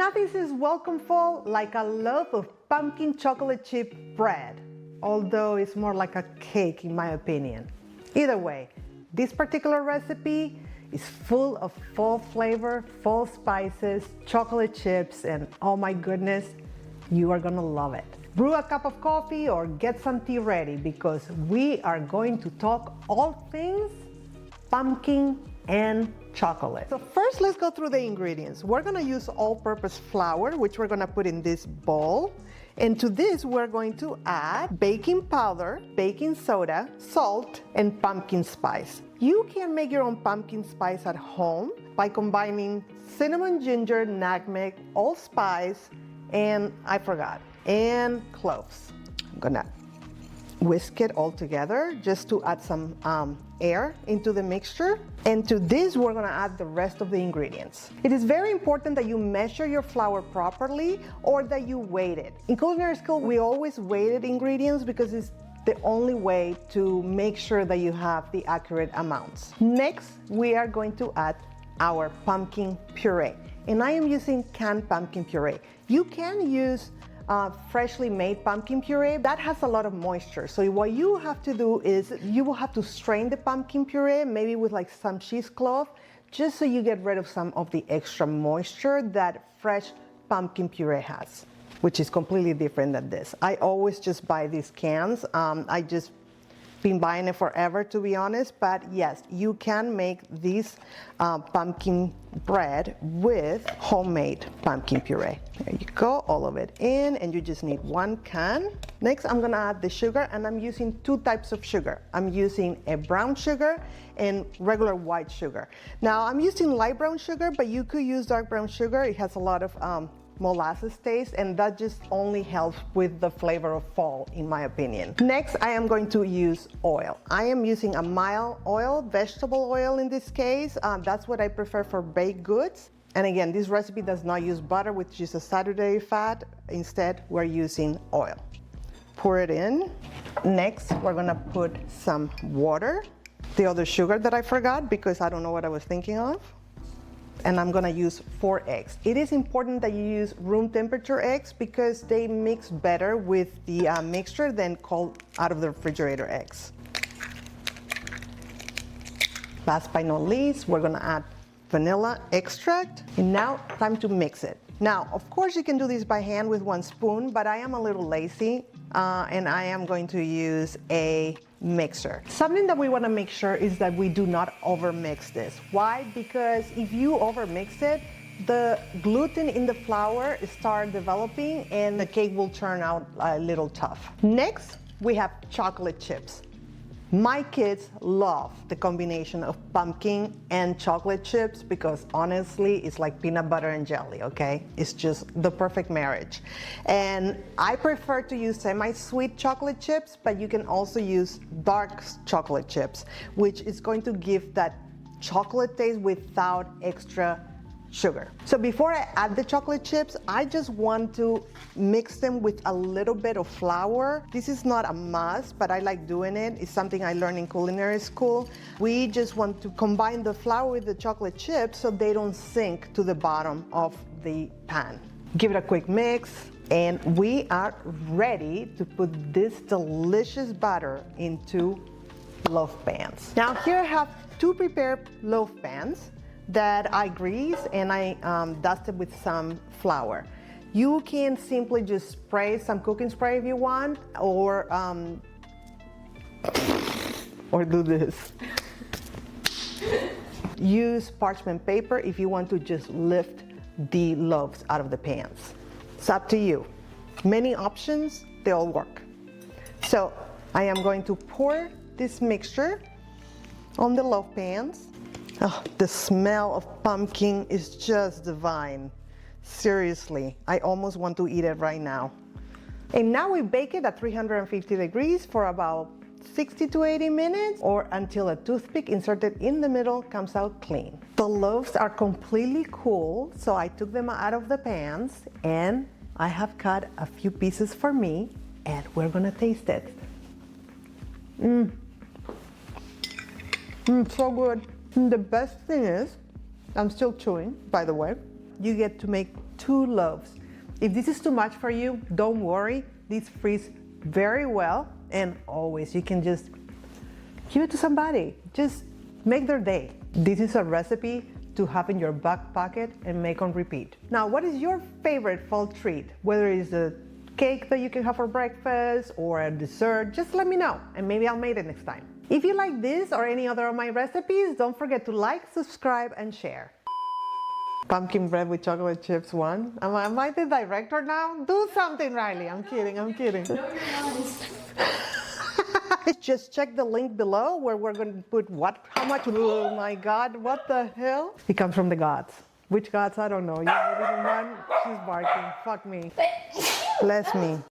Nothing says welcomeful like a loaf of pumpkin chocolate chip bread, although it's more like a cake in my opinion. Either way, this particular recipe is full of fall flavor, fall spices, chocolate chips, and oh my goodness, you are gonna love it. Brew a cup of coffee or get some tea ready because we are going to talk all things pumpkin and chocolate. So first, let's go through the ingredients. We're gonna use all-purpose flour, which we're gonna put in this bowl. And to this, we're going to add baking powder, baking soda, salt, and pumpkin spice. You can make your own pumpkin spice at home by combining cinnamon, ginger, nutmeg, allspice, and and cloves. I'm gonna whisk it all together just to add some air into the mixture. And to this, we're gonna add the rest of the ingredients. It is very important that you measure your flour properly or that you weight it. In culinary school, we always weighted ingredients because it's the only way to make sure that you have the accurate amounts. Next, we are going to add our pumpkin puree. And I am using canned pumpkin puree. You can use freshly made pumpkin puree. That has a lot of moisture. So what you have to do is you will have to strain the pumpkin puree, maybe with like some cheesecloth, just so you get rid of some of the extra moisture that fresh pumpkin puree has, which is completely different than this. I always just buy these cans. I just been buying it forever, to be honest, but yes, you can make this pumpkin bread with homemade pumpkin puree. There you go, all of it in, and you just need one can. Next, I'm gonna add the sugar, and I'm using two types of sugar. I'm using a brown sugar and regular white sugar. Now, I'm using light brown sugar, but you could use dark brown sugar. It has a lot of molasses taste, and that just only helps with the flavor of fall, in my opinion. Next, I am going to use oil. I am using a mild oil, vegetable oil in this case. That's what I prefer for baked goods. And again, this recipe does not use butter, which is a saturated fat. Instead, we're using oil. Pour it in. Next, we're gonna put some water. The other sugar that I forgot because I don't know what I was thinking of. And I'm gonna use 4 eggs. It is important that you use room temperature eggs because they mix better with the mixture than cold out of the refrigerator eggs. Last but not least, we're gonna add vanilla extract. And now, time to mix it. Now, of course you can do this by hand with 1 spoon, but I am a little lazy and I am going to use a mixer. Something that we want to make sure is that we do not overmix this. Why? Because if you overmix it, the gluten in the flour start developing and the cake will turn out a little tough. Next, we have chocolate chips. My kids love the combination of pumpkin and chocolate chips because honestly, it's like peanut butter and jelly, okay? It's just the perfect marriage. And I prefer to use semi-sweet chocolate chips, but you can also use dark chocolate chips, which is going to give that chocolate taste without extra sugar. So before I add the chocolate chips, I just want to mix them with a little bit of flour. This is not a must, but I like doing it. It's something I learned in culinary school. We just want to combine the flour with the chocolate chips so they don't sink to the bottom of the pan. Give it a quick mix, and we are ready to put this delicious batter into loaf pans. Now here I have 2 prepared loaf pans that I grease and I dusted with some flour. You can simply just spray some cooking spray if you want, or do this. Use parchment paper if you want to just lift the loaves out of the pans. It's up to you. Many options, they all work. So I am going to pour this mixture on the loaf pans. Oh, the smell of pumpkin is just divine. Seriously, I almost want to eat it right now. And now we bake it at 350 degrees for about 60 to 80 minutes or until a toothpick inserted in the middle comes out clean. The loaves are completely cool, so I took them out of the pans and I have cut a few pieces for me and we're gonna taste it. So good. The best thing is, I'm still chewing, by the way, you get to make 2 loaves. If this is too much for you, don't worry. These freeze very well, and always you can just give it to somebody. Just make their day. This is a recipe to have in your back pocket and make on repeat. Now, what is your favorite fall treat? Whether it's a cake that you can have for breakfast or a dessert, just let me know and maybe I'll make it next time. If you like this or any other of my recipes, don't forget to like, subscribe, and share. Pumpkin bread with chocolate chips 1. Am I the director now? Do something, Riley. I'm kidding. No, you're not. Just check the link below where we're going to put what, how much. Oh my God, what the hell? It comes from the gods. Which gods? I don't know. You one? She's barking. Fuck me. Bless me.